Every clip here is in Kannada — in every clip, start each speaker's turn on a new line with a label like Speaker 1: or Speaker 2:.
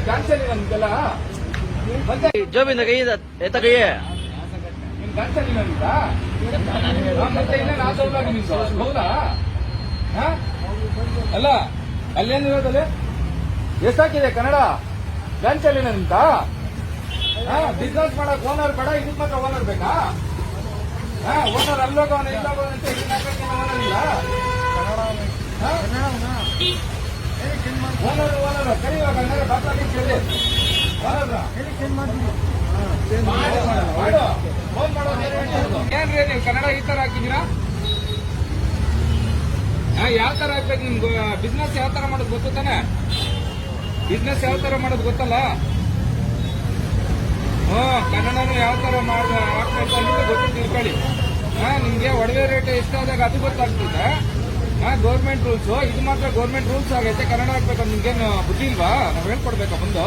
Speaker 1: ಗಾಂಚಲಿ ನಮ್ಗೆಲ್ಲ
Speaker 2: ಜೋಬಿಂದ ಕೈ ಎತ್ತ ಕೈ
Speaker 1: ನಿಮ್ ಗಾಂಚಲಿ ನಮ್ಗ ಮತ್ತೆ ಇನ್ನೇನು ಆಸೋಲಾಗಿ ನಿಂತು ಹೌದಾ? ಅಲ್ಲ ಅಲ್ಲೇನು ಇರೋದಲ್ಲಿ ಎಷ್ಟಾಕಿದೆ ಕನ್ನಡ ಗಾಂಚಲಿ ನಿಂತ ಬಿಸ್ನೆಸ್ ಮಾಡಕ್ ಓನರ್ ಬೇಡ, ಇದಕ್ ಮಾತ್ರ ಓನರ್ ಬೇಕಾ? ಓನರ್ ಅಲ್ಲೋಗವನ ಇಲ್ಲೋಗವನ ಅಂತ ಓನರ್ ಇಲ್ಲ. ಓನರ್ ಕರೀವಾಗ ಡಾಕ್ಟರ್ ಕೇಳಿ ಏನ್ರಿ ನೀವು ಕನ್ನಡ ಈ ತರ ಹಾಕಿದೀರಾ? ಯಾವ ತರ ಹಾಕ್ಬೇಕು? ನಿಮ್ಗೆ ಬಿಸ್ನೆಸ್ ಯಾವ ತರ ಮಾಡೋದು ಗೊತ್ತು ತಾನೆ? ಬಿಸ್ನೆಸ್ ಯಾವ ತರ ಮಾಡೋದು ಗೊತ್ತಲ್ಲ? ಕನ್ನಡನು ಯಾವ ತರ ಹಾಕ್ಬೇಕು ಅನ್ನೋದು ಗೊತ್ತು, ತಿಳ್ಕೊಳ್ಳಿ. ನಿಮ್ಗೆ ಒಡವೆ ರೇಟ್ ಎಷ್ಟಾದಾಗ ಅದು ಗೊತ್ತಾಗ್ತದೆ. ಗೌರ್ಮೆಂಟ್ ರೂಲ್ಸ್ ಇದು ಮಾತ್ರ ಗೌರ್ಮೆಂಟ್ ರೂಲ್ಸ್ ಆಗೈತೆ. ಕನ್ನಡ ಹಾಕ್ಬೇಕಂತ ನಿಮ್ಗೇನು ಬುದ್ಧಿ ಇಲ್ವಾ? ನಾವ್ ಹೇಳ್ಕೊಡ್ಬೇಕಾ ಬಂದು?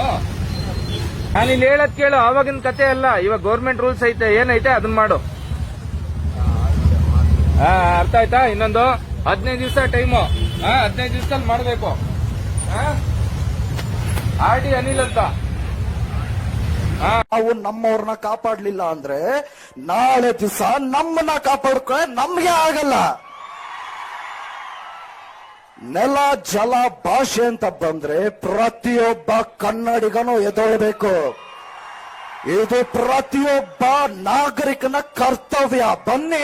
Speaker 1: ನಾನು ಇಲ್ಲಿ ಹೇಳದ್ ಕೇಳು, ಆವಾಗಿನ ಕತೆ ಅಲ್ಲ, ಇವಾಗ ಗೌರ್ಮೆಂಟ್ ರೂಲ್ಸ್ ಐತೆ, ಏನೈತೆ ಅದನ್ನ ಮಾಡು. ಅರ್ಥ ಆಯ್ತಾ? ಇನ್ನೊಂದು 15 ದಿವಸ ಟೈಮು, 15 ದಿವಸದಲ್ಲಿ ಮಾಡಬೇಕು. RD ಅನಿಲ್ ಅಂತ.
Speaker 3: ನಾವು ನಮ್ಮವ್ರನ್ನ ಕಾಪಾಡ್ಲಿಲ್ಲ ಅಂದ್ರೆ ನಾಳೆ ದಿವಸ ನಮ್ಮನ್ನ ಕಾಪಾಡ್ಕೊ ನಮ್ಗೆ ಆಗಲ್ಲ. ನೆಲ ಜಲ ಭಾಷೆ ಅಂತ ಬಂದ್ರೆ ಪ್ರತಿಯೊಬ್ಬ ಕನ್ನಡಿಗನು ಎದ್ದೇಳಬೇಕು. ಇದು ಪ್ರತಿಯೊಬ್ಬ ನಾಗರಿಕನ ಕರ್ತವ್ಯ. ಬನ್ನಿ.